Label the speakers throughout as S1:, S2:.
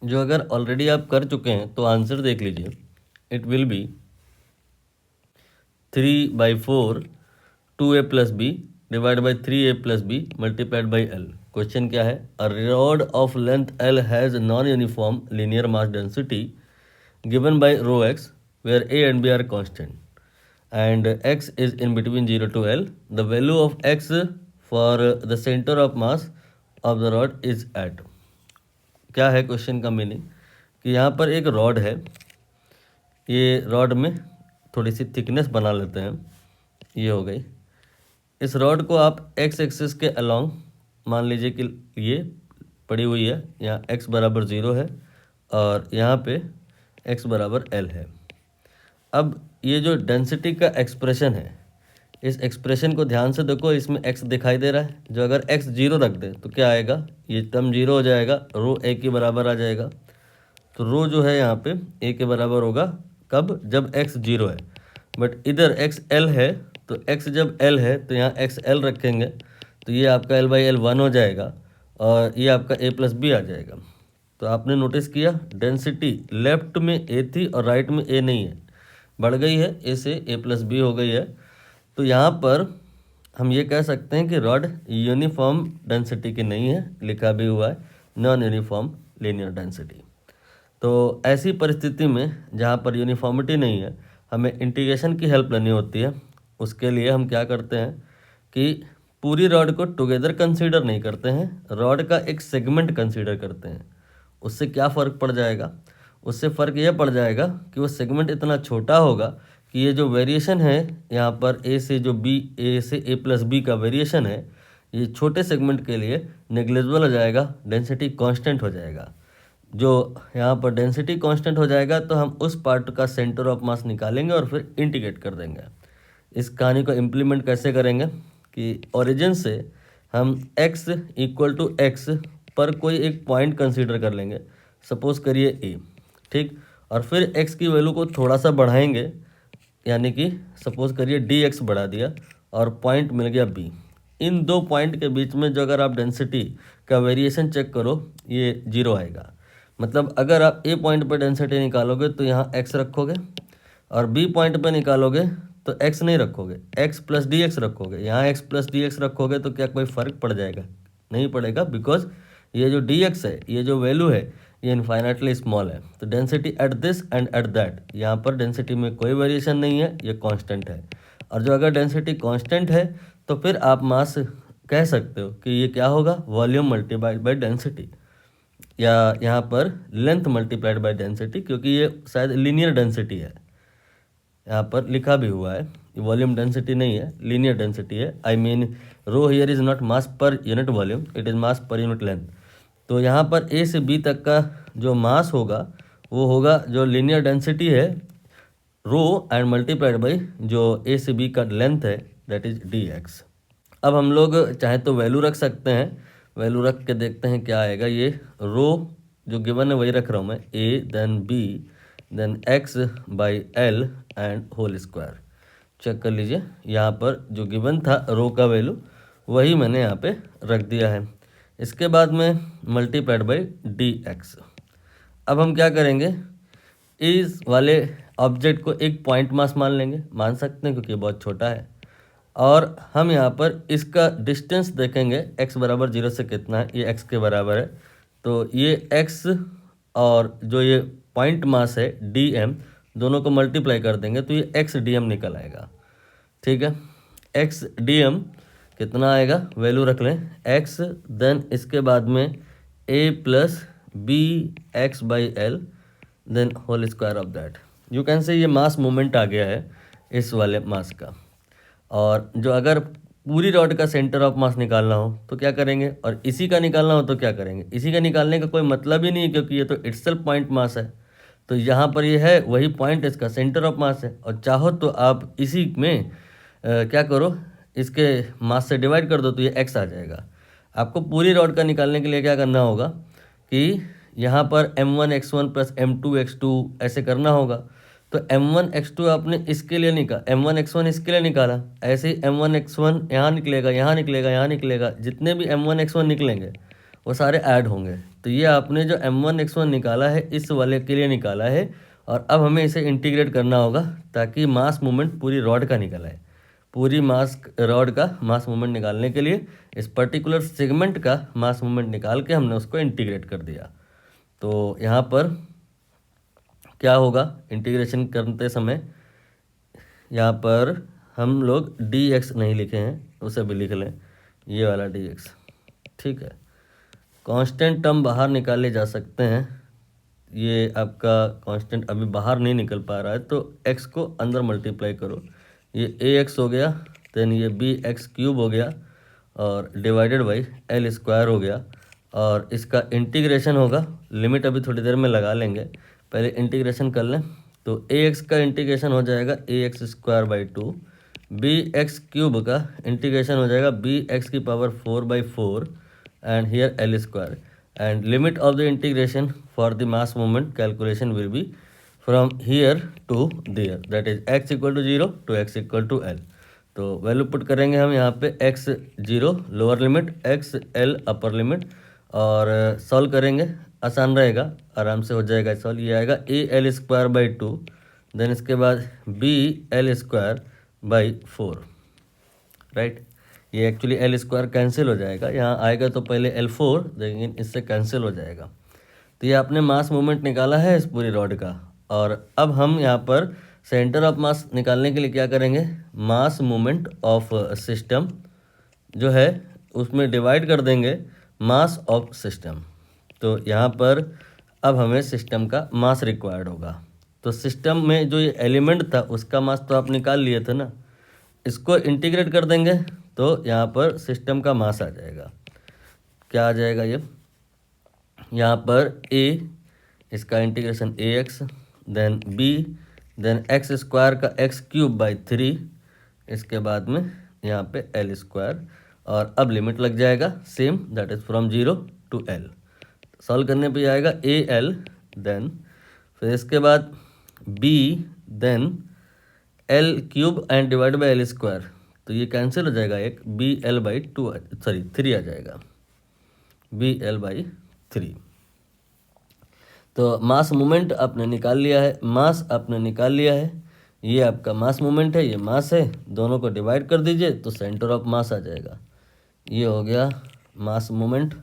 S1: जो अगर ऑलरेडी आप कर चुके हैं तो आंसर देख लीजिए, it will be 3/4 2a plus B divide by 3a+b multiplied by L. Question क्या है? A rod of length L has non uniform linear mass density given by rho x where a and b are constant and x is in between 0 to L. The value of x for the center of mass of the rod is at। क्या है question का meaning कि यहाँ पर एक rod है, ये rod में थोड़ी सी थिकनेस बना लेते हैं, ये हो गई। इस रॉड को आप एक्स एक्सिस के अलोंग मान लीजिए कि ये पड़ी हुई है, यहाँ x बराबर 0 है और यहाँ पे x बराबर L है। अब ये जो डेंसिटी का एक्सप्रेशन है, इस एक्सप्रेशन को ध्यान से देखो, इसमें x दिखाई दे रहा है। जो अगर x 0 रख दे तो क्या आएगा? ये टर्म 0 हो जाएगा, रो a के बराबर आ जाएगा। तो रो जो है यहाँ पे a के बराबर होगा कब? जब x 0 है। बट इधर x L है, तो x जब L है तो यहाँ x L रखेंगे तो ये आपका L/L 1 हो जाएगा और ये आपका a+b आ जाएगा। तो आपने नोटिस किया डेंसिटी लेफ्ट में a थी और राइट में a नहीं है, बढ़ गई है, a से a+b हो गई है। तो यहाँ पर हम ये कह सकते हैं कि रॉड यूनिफॉर्म डेंसिटी की नहीं है, लिखा भी हुआ है नॉन यूनिफॉर्म लीनियर डेंसिटी। तो ऐसी परिस्थिति में जहाँ पर यूनिफॉर्मिटी नहीं है, हमें इंटीग्रेशन की हेल्प लेनी होती है। उसके लिए हम क्या करते हैं कि पूरी रॉड को टुगेदर कंसीडर नहीं करते हैं, रॉड का एक सेगमेंट कंसीडर करते हैं। उससे क्या फ़र्क पड़ जाएगा? उससे फ़र्क यह पड़ जाएगा कि वो सेगमेंट इतना छोटा होगा कि ये जो वेरिएशन है यहाँ पर a से जो b, a से a+b का वेरिएशन है, ये छोटे सेगमेंट के लिए नेग्लिजिबल हो जाएगा, डेंसिटी कांस्टेंट हो जाएगा। जो यहाँ पर डेंसिटी कांस्टेंट हो जाएगा तो हम उस पार्ट का सेंटर ऑफ मास निकालेंगे और फिर इंटीग्रेट कर देंगे। इस कहानी को इम्प्लीमेंट कैसे करेंगे कि ओरिजिन से हम x = x पर कोई एक पॉइंट कंसीडर कर लेंगे, सपोज करिए a, ठीक। और फिर x की वैल्यू को थोड़ा सा बढ़ाएंगे, यानी कि सपोज करिए dx बढ़ा दिया और पॉइंट मिल गया b। इन दो पॉइंट के बीच में जो अगर आप डेंसिटी का वेरिएशन चेक करो, ये 0 आएगा। मतलब अगर आप a पॉइंट पर डेंसिटी निकालोगे तो यहाँ x रखोगे और b पॉइंट पर निकालोगे तो x नहीं रखोगे, x + dx रखोगे। यहाँ x + dx रखोगे तो क्या कोई फ़र्क पड़ जाएगा? नहीं पड़ेगा, बिकॉज ये जो dx है, ये जो वैल्यू है, ये इन्फाइनाइटली स्मॉल है। तो density at this and at that, यहाँ पर डेंसिटी में कोई वेरिएशन नहीं है, ये कांस्टेंट है। और जो अगर डेंसिटी कांस्टेंट है तो फिर आप मास कह सकते हो कि ये क्या होगा? वॉल्यूम मल्टीप्लाइड बाय डेंसिटी, या यहाँ पर लेंथ मल्टीप्लाइड बाय डेंसिटी, क्योंकि ये शायद लीनियर डेंसिटी है। यहाँ पर लिखा भी हुआ है, ये वॉल्यूम डेंसिटी नहीं है, लीनियर डेंसिटी है। I mean rho here is not mass per unit volume, it is mass per unit length. तो यहाँ पर a से b तक का जो मास होगा वो होगा जो लीनियर डेंसिटी है, रो एंड मल्टीप्लाइड बाई जो a से b का लेंथ है, दैट इज dx। अब हम लोग चाहे तो वैल्यू रख सकते हैं, वैल्यू रख के देखते हैं क्या आएगा। ये रो जो गिवन है वही रख रहा हूँ मैं, a then b then x/L and whole square. Check कर लीजिए, यहाँ पर जो गिवन था रो का वैल्यू वही मैंने यहाँ पे रख दिया है। इसके बाद में मल्टीप्लाइड बाई dx। अब हम क्या करेंगे, इस वाले ऑब्जेक्ट को एक पॉइंट मास मान लेंगे, मान सकते हैं क्योंकि बहुत छोटा है। और हम यहाँ पर इसका डिस्टेंस देखेंगे, x बराबर 0 से कितना है, ये x के बराबर है। तो ये x और जो ये पॉइंट मास है dm, दोनों को मल्टीप्लाई कर देंगे तो ये x dm निकल आएगा, ठीक है। x dm कितना आएगा, वैल्यू रख लें x, देन इसके बाद में a + bx/L then whole square of that. You can say ये मास मोमेंट आ गया है इस वाले मास का। और जो अगर पूरी रॉड का सेंटर ऑफ मास निकालना हो तो क्या करेंगे, और इसी का निकालना हो तो क्या करेंगे? इसी का निकालने का कोई मतलब ही नहीं है, क्योंकि ये तो इटसेल्फ पॉइंट मास है। तो यहाँ पर ये है वही पॉइंट, इसका सेंटर ऑफ मास है। और चाहो तो आप इसी में क्या करो, इसके मास से डिवाइड कर दो तो ये x आ जाएगा। आपको पूरी रॉड का निकालने के लिए क्या करना होगा कि यहाँ पर m1x1 + m2x2 ऐसे करना होगा। तो m1x2 आपने इसके लिए निकाला, m1x1 इसके लिए निकाला, ऐसे ही m1x1 यहाँ निकलेगा, यहाँ निकलेगा, यहाँ निकलेगा, जितने भी m1x1 निकलेंगे वो सारे ऐड होंगे। तो तो ये आपने जो m1 x1 निकाला है इस वाले के लिए निकाला है, और अब हमें इसे इंटीग्रेट करना होगा ताकि मास मूवमेंट पूरी रॉड का निकल आए। पूरी मास रॉड का मास मूवमेंट निकालने के लिए इस पर्टिकुलर सेगमेंट का मास मूवमेंट निकाल के हमने उसको इंटीग्रेट कर दिया। तो यहाँ पर क्या होगा, इंटीग्रेशन करते समय यहाँ पर हम लोग dx नहीं लिखे हैं, उसे भी लिख लें, ये वाला dx, ठीक है। कांस्टेंट टर्म बाहर निकाले जा सकते हैं, ये आपका कांस्टेंट अभी बाहर नहीं निकल पा रहा है, तो x को अंदर मल्टीप्लाई करो, ये ax हो गया, देन ये bx क्यूब हो गया और डिवाइडेड बाई l स्क्वायर हो गया, और इसका इंटीग्रेशन होगा, लिमिट अभी थोड़ी देर में लगा लेंगे, पहले इंटीग्रेशन कर लें। तो ax का इंटीग्रेशन हो जाएगा ax square by 2, bx cube का इंटीग्रेशन हो जाएगा bx की power 4/4 and here l square, and limit of the integration for the mass movement calculation will be from here to there, that is x equal to 0 to x equal to l। तो value put करेंगे हम यहाँ पे x 0 lower limit, x l upper limit, और solve करेंगे, आसान रहेगा, आराम से हो जाएगा सॉल्व। ये आएगा al स्क्वायर बाई 2, देन इसके बाद bl स्क्वायर बाई 4, राइट। ये एक्चुअली l स्क्वायर कैंसिल हो जाएगा, यहाँ आएगा तो पहले l4, लेकिन इससे कैंसिल हो जाएगा। तो ये आपने मास मूवमेंट निकाला है इस पूरी रॉड का, और अब हम यहाँ पर सेंटर ऑफ मास निकालने के लिए क्या करेंगे, मास मूवमेंट ऑफ सिस्टम जो है उसमें डिवाइड कर देंगे मास ऑफ सिस्टम। तो यहाँ पर अब हमें सिस्टम का मास रिक्वायर्ड होगा, तो सिस्टम में जो ये एलिमेंट था उसका मास तो आप निकाल लिए थे ना, इसको इंटीग्रेट कर देंगे तो यहाँ पर सिस्टम का मास आ जाएगा। क्या आ जाएगा ये, यहाँ पर a, इसका integration ax, then b, then x square का x क्यूब बाई 3, इसके बाद में यहाँ पे l स्क्वायर, और अब लिमिट लग जाएगा same, that is from 0 to l। Solve करने पे आएगा al, देन फिर इसके बाद b, then l cube and divide by l square, तो ये कैंसिल हो जाएगा, एक bl बाई 2 सॉरी 3 आ जाएगा, bl बाई 3। तो मास मूवमेंट आपने निकाल लिया है, मास आपने निकाल लिया है, ये आपका मास मूवमेंट है, ये मास है, दोनों को डिवाइड कर दीजिए तो सेंटर ऑफ मास आ जाएगा। ये हो गया मास मूवमेंट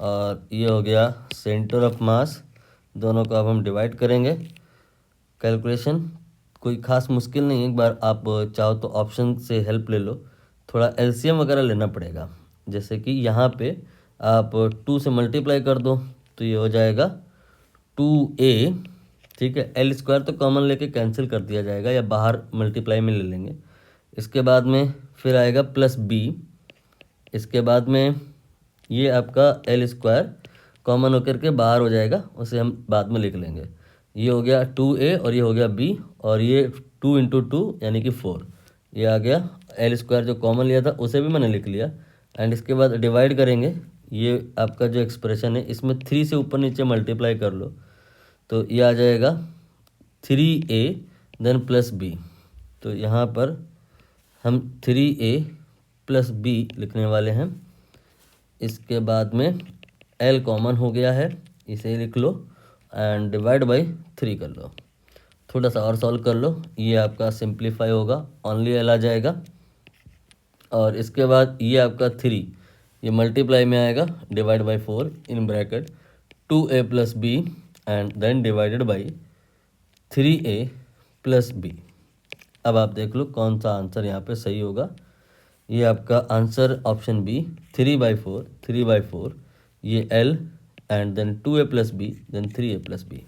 S1: और ये हो गया सेंटर ऑफ मास, दोनों को अब हम डिवाइड करेंगे। कैलकुलेशन कोई ख़ास मुश्किल नहीं है, एक बार आप चाहो तो ऑप्शन से हेल्प ले लो, थोड़ा एलसीएम वगैरह लेना पड़ेगा। जैसे कि यहाँ पे आप 2 से मल्टीप्लाई कर दो तो ये हो जाएगा 2a, ठीक है। l स्क्वायर तो कॉमन लेके कैंसिल कर दिया जाएगा या बाहर मल्टीप्लाई में ले लेंगे। इसके बाद में फिर आएगा प्लस b, इसके बाद में ये आपका l स्क्वायर कॉमन होकर के बाहर हो जाएगा, उसे हम बाद में लिख लेंगे। ये हो गया 2a और ये हो गया b, और ये 2 इंटू 2 यानी कि 4, ये आ गया। l स्क्वायर जो कॉमन लिया था उसे भी मैंने लिख लिया, एंड इसके बाद डिवाइड करेंगे। ये आपका जो एक्सप्रेशन है इसमें 3 से ऊपर नीचे मल्टीप्लाई कर लो तो ये आ जाएगा 3a देन प्लस b। तो यहाँ पर हम 3a प्लस b लिखने वाले हैं। इसके बाद में l कॉमन हो गया है, इसे लिख लो एंड डिवाइड बाई 3 कर लो। थोड़ा सा और सॉल्व कर लो, ये आपका सिंप्लीफाई होगा, ओनली l आ जाएगा। और इसके बाद ये आपका 3 ये मल्टीप्लाई में आएगा, divide by 4 in bracket 2a plus b and then divided by 3a plus b। अब आप देख लो कौन सा आंसर यहाँ पे सही होगा। ये आपका आंसर ऑप्शन बी 3/4, 3/4, ये l and then 2a plus b then 3a plus b।